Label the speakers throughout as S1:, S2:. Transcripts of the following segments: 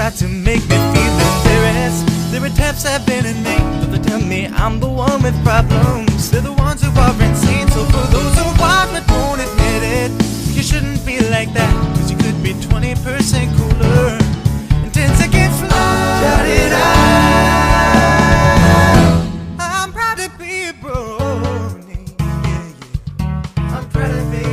S1: try to make me feel embarrassed. Their attempts have been in vain, but they tell me I'm the one with problems. They're the ones who are insane. So for those who want but won't admit it, you shouldn't feel like that, cause you could be 20% cooler and 10 seconds slower. Shout it out. I'm proud to be a brony. Yeah, yeah. I'm proud to be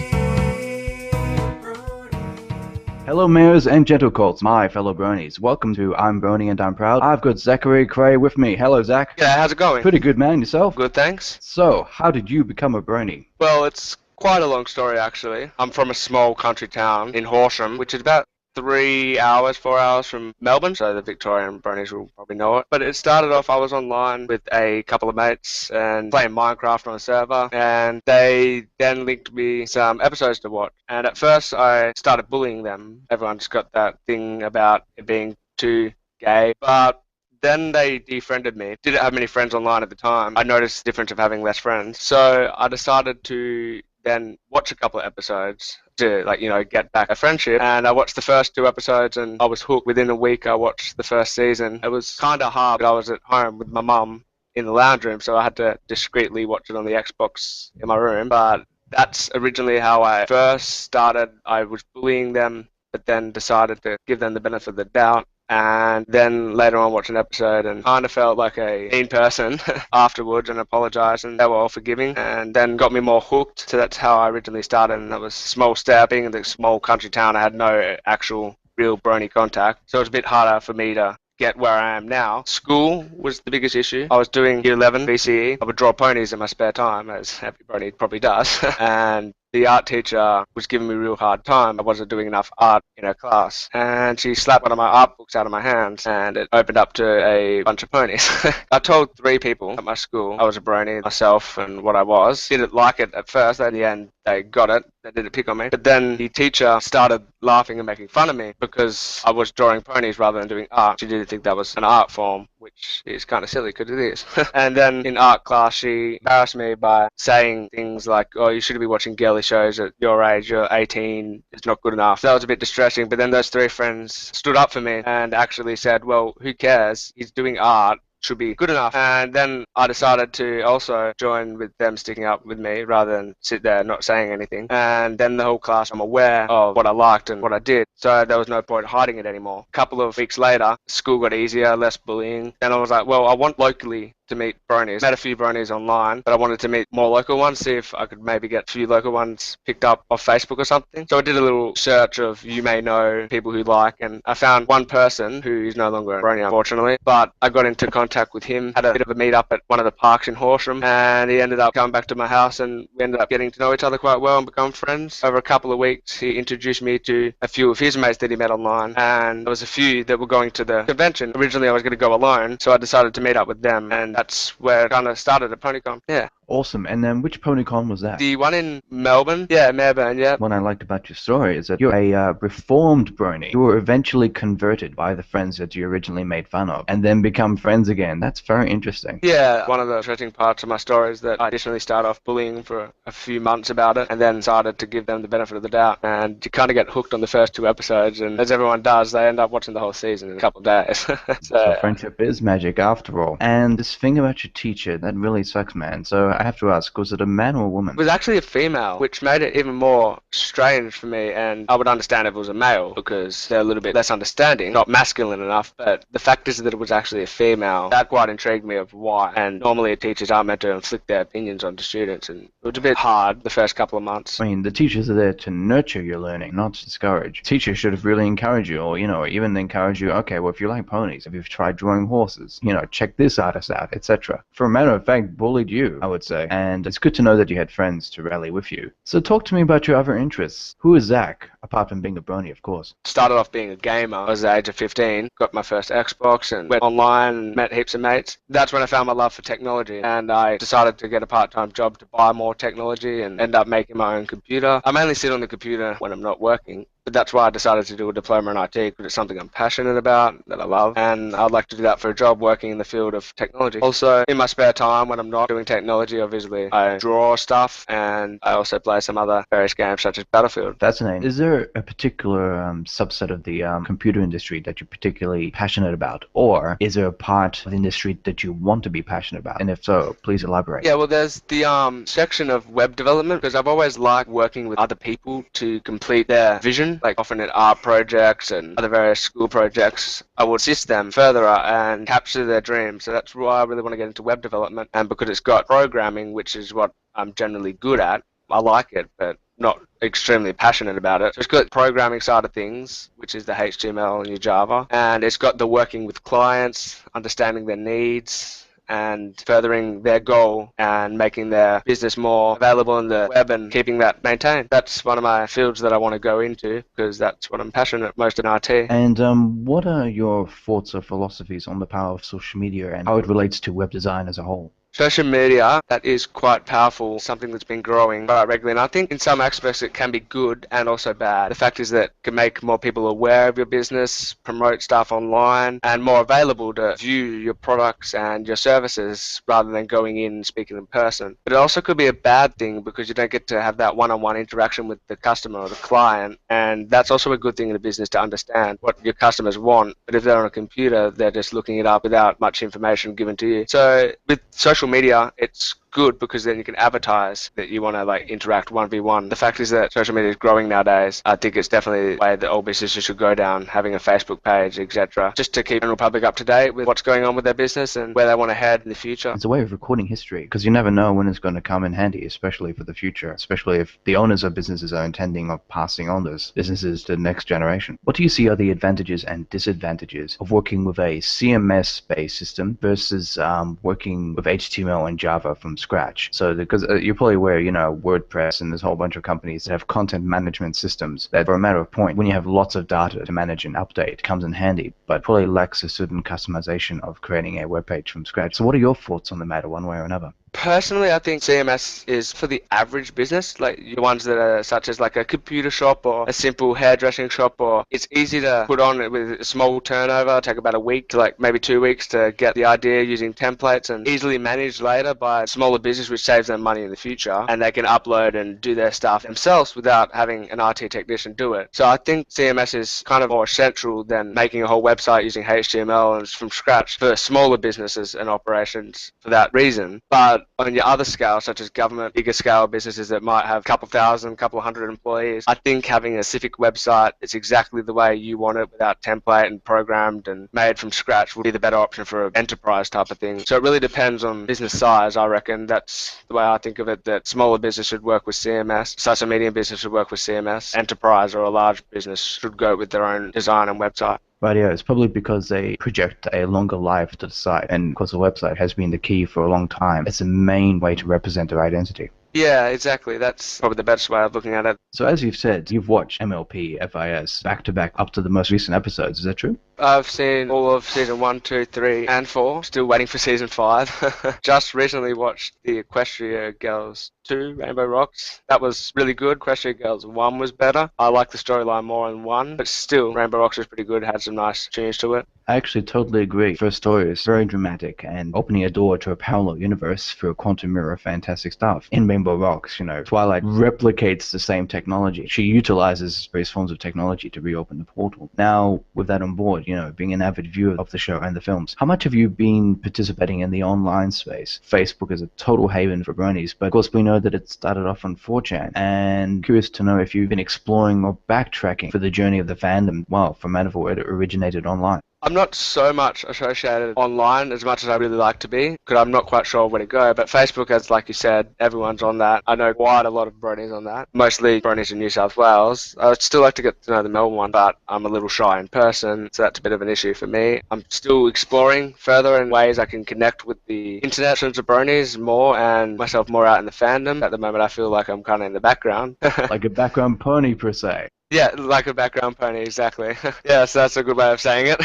S1: a brony.
S2: Hello mayors and gentlecolts, my fellow bronies. Welcome to I'm Brony and I'm Proud. I've got Zachary Krahe with me. Hello Zach.
S3: Yeah, how's it going?
S2: Pretty good, man. Yourself?
S3: Good, thanks.
S2: So, how did you become a brony?
S3: Well, it's quite a long story, actually. I'm from a small country town in Horsham, which is about 4 hours from Melbourne, so the Victorian bronies will probably know it. But it started off, I was online with a couple of mates and playing Minecraft on a server, and they then linked me some episodes to watch. And at first I started bullying them. Everyone just got that thing about it being too gay, but then they defriended me. Didn't have many friends online at the time. I noticed the difference of having less friends. So I decided to then watch a couple of episodes to, get back a friendship. And I watched the first 2 episodes and I was hooked. Within a week, I watched the first season. It was kind of hard. I was at home with my mum in the lounge room, so I had to discreetly watch it on the Xbox in my room. But that's originally how I first started. I was bullying them, but then decided to give them the benefit of the doubt. And then later on watched an episode and kind of felt like a mean person afterwards and apologised, and they were all forgiving and then got me more hooked. So that's how I originally started, and that was a small step. Being in the small country town, I had no actual real brony contact, so it was a bit harder for me to get where I am now. School was the biggest issue. I was doing year 11 BCE. I would draw ponies in my spare time, as every brony probably does, and the art teacher was giving me a real hard time. I wasn't doing enough art in her class. And she slapped one of my art books out of my hands and it opened up to a bunch of ponies. I told 3 people at my school I was a brony, myself and what I was. Didn't like it at first. In the end, they got it. They didn't pick on me. But then the teacher started laughing and making fun of me because I was drawing ponies rather than doing art. She didn't think that was an art form, which is kind of silly because it is. And then in art class, she embarrassed me by saying things like, oh, you shouldn't be watching girly shows at your age, you're 18, it's not good enough. So that was a bit distressing, but then those 3 friends stood up for me and actually said, well, who cares? He's doing art. Should be good enough. And then I decided to also join with them sticking up with me rather than sit there not saying anything. And then the whole class, I'm aware of what I liked and what I did, so there was no point hiding it anymore. A couple of weeks later, school got easier, less bullying, and I was like, well, I want locally to meet bronies. Met a few bronies online, but I wanted to meet more local ones, see if I could maybe get a few local ones picked up off Facebook or something. So I did a little search of you may know people who like, and I found one person who is no longer a brony, unfortunately, but I got into contact with him, had a bit of a meet up at one of the parks in Horsham, and he ended up coming back to my house and we ended up getting to know each other quite well and become friends. Over a couple of weeks, he introduced me to a few of his mates that he met online, and there was a few that were going to the convention. Originally I was going to go alone, so I decided to meet up with them, and that's where it kind of started at PonyCon. Yeah.
S2: Awesome. And then which PonyCon was that?
S3: The one in Melbourne? Yeah, Melbourne, yeah.
S2: What I liked about your story is that you're a reformed brony. You were eventually converted by the friends that you originally made fun of and then become friends again. That's very interesting.
S3: Yeah, one of the interesting parts of my story is that I initially started off bullying for a few months about it and then decided to give them the benefit of the doubt. And you kind of get hooked on the first 2 episodes, and as everyone does, they end up watching the whole season in a couple of days.
S2: So friendship is magic after all. And this thing about your teacher, that really sucks, man. So I have to ask, was it a man or a woman?
S3: It was actually a female, which made it even more strange for me, and I would understand if it was a male because they're a little bit less understanding, not masculine enough, but the fact is that it was actually a female. That quite intrigued me of why, and normally teachers aren't meant to inflict their opinions onto students, and it was a bit hard the first couple of months.
S2: I mean, the teachers are there to nurture your learning, not to discourage. Teachers should have really encouraged you, or, even encourage you, okay, well, if you like ponies, if you've tried drawing horses, check this artist out, etc. For a matter of fact, bullied you, I would say. And it's good to know that you had friends to rally with you. So talk to me about your other interests. Who is Zach, apart from being a brony, of course?
S3: Started off being a gamer. I was at the age of 15, got my first Xbox and went online and met heaps of mates. That's when I found my love for technology, and I decided to get a part-time job to buy more technology and end up making my own computer. I mainly sit on the computer when I'm not working, But that's why I decided to do a diploma in IT, because it's something I'm passionate about, that I love, and I'd like to do that for a job working in the field of technology. Also, in my spare time when I'm not doing technology, obviously, I draw stuff, and I also play some other various games such as Battlefield.
S2: Fascinating. Is there a particular subset of the computer industry that you're particularly passionate about? Or is there a part of the industry that you want to be passionate about? And if so, please elaborate.
S3: Yeah, well, there's the section of web development, because I've always liked working with other people to complete their vision, like often at art projects and other various school projects. I would assist them further and capture their dreams. So that's why I really want to get into web development, and because it's got programming, which is what I'm generally good at. I like it, but not extremely passionate about it. So it's got the programming side of things, which is the HTML and your Java, and it's got the working with clients, understanding their needs, and furthering their goal and making their business more available on the web and keeping that maintained. That's one of my fields that I want to go into, because that's what I'm passionate most in IT.
S2: And what are your thoughts or philosophies on the power of social media and how it relates to web design as a whole?
S3: Social media, that is quite powerful, something that's been growing quite regularly, and I think in some aspects it can be good and also bad. The fact is that it can make more people aware of your business, promote stuff online, and more available to view your products and your services rather than going in and speaking in person. But it also could be a bad thing, because you don't get to have that one-on-one interaction with the customer or the client, and that's also a good thing in a business, to understand what your customers want. But if they're on a computer, they're just looking it up without much information given to you. So with social media, it's good, because then you can advertise that you want to interact 1v1. The fact is that social media is growing nowadays. I think it's definitely the way that all businesses should go down, having a Facebook page, etc., just to keep the general public up to date with what's going on with their business and where they want to head in the future.
S2: It's a way of recording history, because you never know when it's going to come in handy, especially for the future, especially if the owners of businesses are intending of passing on those businesses to the next generation. What do you see are the advantages and disadvantages of working with a CMS-based system versus working with HTML and Java from scratch? So because you're probably aware, WordPress and there's a whole bunch of companies that have content management systems that, for a matter of point, when you have lots of data to manage and update, comes in handy, but probably lacks a certain customization of creating a web page from scratch. So what are your thoughts on the matter, one way or another?
S3: Personally, I think CMS is for the average business, like the ones that are such as like a computer shop or a simple hairdressing shop, or it's easy to put on with a small turnover, take about a week to maybe 2 weeks to get the idea using templates, and easily managed later by a smaller business, which saves them money in the future, and they can upload and do their stuff themselves without having an IT technician do it. So I think CMS is kind of more essential than making a whole website using HTML and from scratch for smaller businesses and operations for that reason. But on your other scale, such as government, bigger scale businesses that might have a couple thousand, couple hundred employees, I think having a specific website that's exactly the way you want it, without template and programmed and made from scratch, would be the better option for an enterprise type of thing. So it really depends on business size, I reckon. That's the way I think of it, that smaller business should work with CMS, such a medium business should work with CMS, enterprise or a large business should go with their own design and website.
S2: Right, yeah, it's probably because they project a longer life to the site, and because the website has been the key for a long time, it's the main way to represent their identity.
S3: Yeah, exactly. That's probably the best way of looking at it.
S2: So as you've said, you've watched MLP, FIS, back-to-back up to the most recent episodes, is that true?
S3: I've seen all of season 1, 2, 3, and 4. Still waiting for season 5. Just recently watched the Equestria Girls 2, Rainbow Rocks. That was really good. Equestria Girls 1 was better. I like the storyline more in 1, but still, Rainbow Rocks was pretty good. Had some nice tunes to it.
S2: I actually totally agree. First story is very dramatic and opening a door to a parallel universe through a quantum mirror, fantastic stuff. In Rainbow Rocks, Twilight replicates the same technology. She utilizes various forms of technology to reopen the portal. Now, with that on board, being an avid viewer of the show and the films, how much have you been participating in the online space? Facebook is a total haven for bronies, but of course we know that it started off on 4chan, and curious to know if you've been exploring or backtracking for the journey of the fandom, from Manifold where it originated online.
S3: I'm not so much associated online as much as I really like to be, because I'm not quite sure where to go. But Facebook, as like you said, everyone's on that. I know quite a lot of bronies on that, mostly bronies in New South Wales. I'd still like to get to know the Melbourne one, but I'm a little shy in person, so that's a bit of an issue for me. I'm still exploring further in ways I can connect with the internet in terms of bronies more and myself more out in the fandom. At the moment, I feel like I'm kind of in the background.
S2: Like a background pony, per se.
S3: Yeah, like a background pony, exactly. Yes, that's a good way of saying it.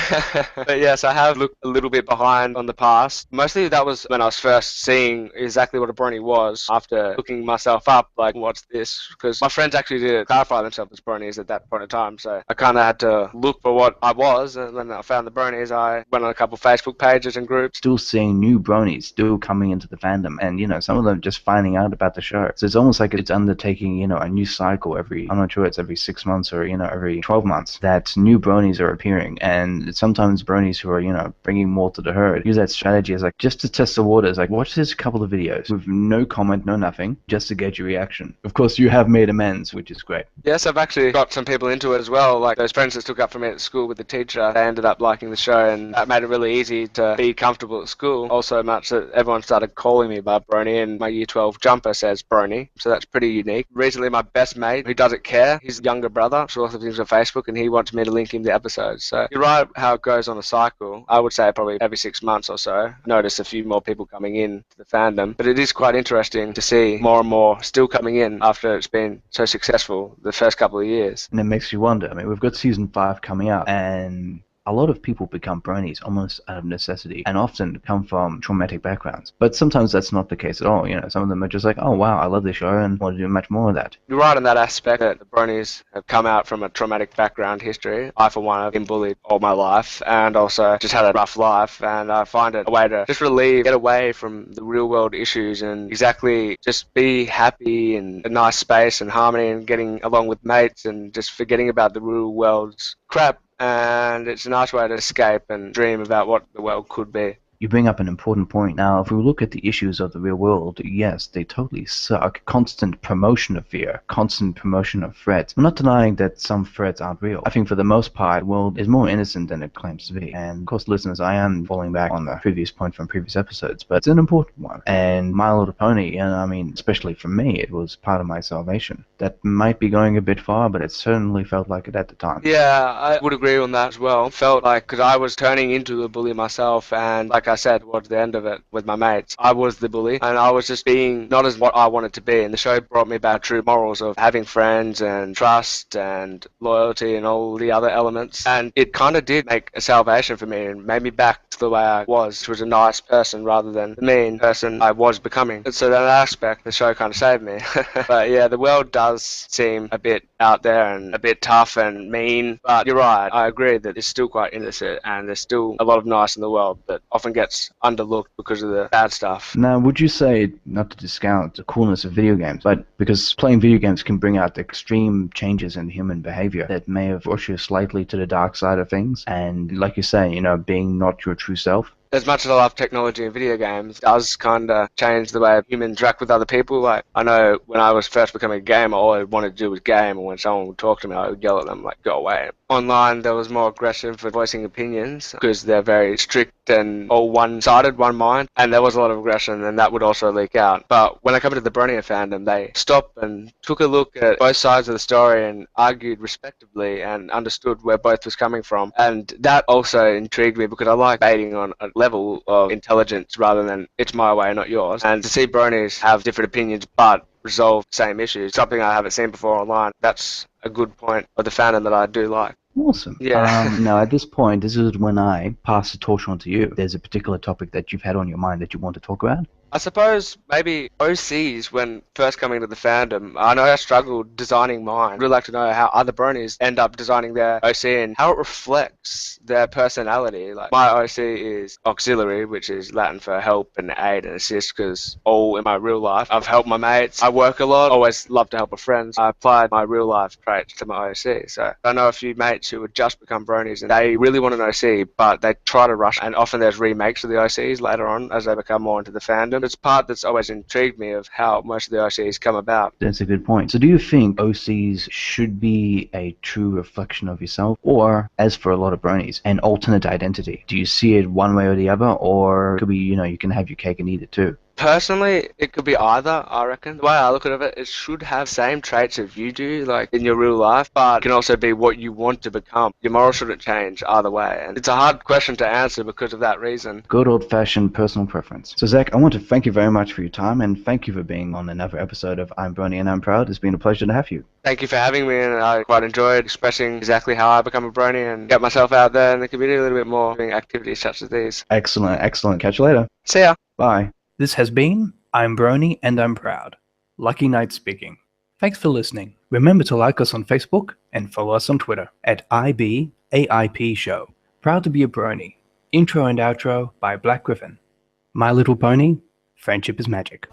S3: But yes, I have looked a little bit behind on the past. Mostly that was when I was first seeing exactly what a brony was after looking myself up, like, what's this? Because my friends actually did clarify themselves as bronies at that point in time, so I kind of had to look for what I was, and when I found the bronies, I went on a couple of Facebook pages and groups.
S2: Still seeing new bronies still coming into the fandom, and some of them just finding out about the show. So it's almost like it's undertaking a new cycle every, I'm not sure, it's every 6 months or every 12 months that new bronies are appearing, and sometimes bronies who are bringing more to the herd use that strategy as like just to test the waters, like watch this couple of videos with no comment, no nothing, just to get your reaction. Of course, you have made amends, which is great.
S3: Yes, I've actually got some people into it as well, like those friends that took up for me at school with the teacher. They ended up liking the show, and that made it really easy to be comfortable at school. Also much that everyone started calling me by Brony, and my year 12 jumper says Brony, so that's pretty unique. Recently, my best mate, who doesn't care, his younger brother, saw lots of things on Facebook, and he wanted me to link him to episodes. So you're right how it goes on a cycle. I would say probably every 6 months or so. Notice a few more people coming in to the fandom, but it is quite interesting to see more and more still coming in after it's been so successful the first couple of years.
S2: And it makes you wonder. I mean, we've got season 5 coming up, and a lot of people become bronies almost out of necessity, and often come from traumatic backgrounds. But sometimes that's not the case at all. Some of them are just like, oh wow, I love this show and want to do much more of that.
S3: You're right in that aspect that the bronies have come out from a traumatic background history. I, for one, have been bullied all my life, and also just had a rough life, and I find it a way to just relieve, get away from the real world issues, and exactly just be happy in a nice space and harmony, and getting along with mates, and just forgetting about the real world's crap. And it's a nice way to escape and dream about what the world could be.
S2: You bring up an important point. Now, if we look at the issues of the real world, yes, they totally suck. Constant promotion of fear, constant promotion of threats. I'm not denying that some threats aren't real. I think for the most part, the world is more innocent than it claims to be. And of course, listeners, I am falling back on the previous point from previous episodes, but it's an important one. And My Little Pony, and I mean, especially for me, it was part of my salvation. That might be going a bit far, but it certainly felt like it at the time.
S3: Yeah, I would agree on that as well. It felt like, because I was turning into a bully myself, and like I said towards the end of it with my mates, I was the bully, and I was just being not as what I wanted to be, and the show brought me back true morals of having friends and trust and loyalty and all the other elements, and it kind of did make a salvation for me and made me back to the way I was, which was a nice person rather than the mean person I was becoming. And so that aspect, the show kind of saved me. But yeah, the world does seem a bit out there and a bit tough and mean, but you're right, I agree that it's still quite innocent, and there's still a lot of nice in the world that often gets underlooked because of the bad stuff.
S2: Now, would you say, not to discount the coolness of video games, but because playing video games can bring out extreme changes in human behavior that may have pushed you slightly to the dark side of things, and like you say, being not your true self?
S3: As much as I love technology and video games, it does kind of change the way humans interact with other people. Like, I know when I was first becoming a gamer, all I wanted to do was game, and when someone would talk to me, I would yell at them, like, go away. Online, there was more aggression for voicing opinions, because they're very strict and all one-sided, one mind, and there was a lot of aggression, and that would also leak out. But when I come into the Brony fandom, they stopped and took a look at both sides of the story and argued respectively and understood where both was coming from. And that also intrigued me, because I like debating on a level of intelligence rather than it's my way, not yours. And to see bronies have different opinions but resolve the same issues, something I haven't seen before online, that's a good point of the fandom that I do like.
S2: Awesome.
S3: Yeah.
S2: Now, at this point, this is when I pass the torch on to you. There's a particular topic that you've had on your mind that you want to talk about?
S3: I suppose maybe OCs, when first coming to the fandom, I know I struggled designing mine. I'd really like to know how other bronies end up designing their OC and how it reflects their personality. Like, my OC is auxiliary, which is Latin for help and aid and assist, because all in my real life I've helped my mates. I work a lot, always love to help a friend. I applied my real life traits to my OC. So I know a few mates who had just become bronies and they really want an OC, but they try to rush, and often there's remakes of the OCs later on as they become more into the fandom. It's part that's always intrigued me of how most of the OCs come about.
S2: That's a good point. So do you think OCs should be a true reflection of yourself, or, as for a lot of bronies, an alternate identity? Do you see it one way or the other, or it could be, you can have your cake and eat it too?
S3: Personally, it could be either, I reckon. The way I look at it, it should have same traits as you do, like in your real life, but it can also be what you want to become. Your morals shouldn't change either way. And it's a hard question to answer because of that reason.
S2: Good old-fashioned personal preference. So Zach, I want to thank you very much for your time, and thank you for being on another episode of I'm Brony and I'm Proud. It's been a pleasure to have you.
S3: Thank you for having me, and I quite enjoyed expressing exactly how I become a brony and get myself out there in the community a little bit more, doing activities such as these.
S2: Excellent, excellent. Catch you later.
S3: See ya.
S2: Bye.
S1: This has been I'm Brony and I'm Proud. Lucky Knight speaking. Thanks for listening. Remember to like us on Facebook and follow us on Twitter at IBAIPshow. Proud to be a brony. Intro and outro by Black Griffin. My Little Pony, Friendship is Magic.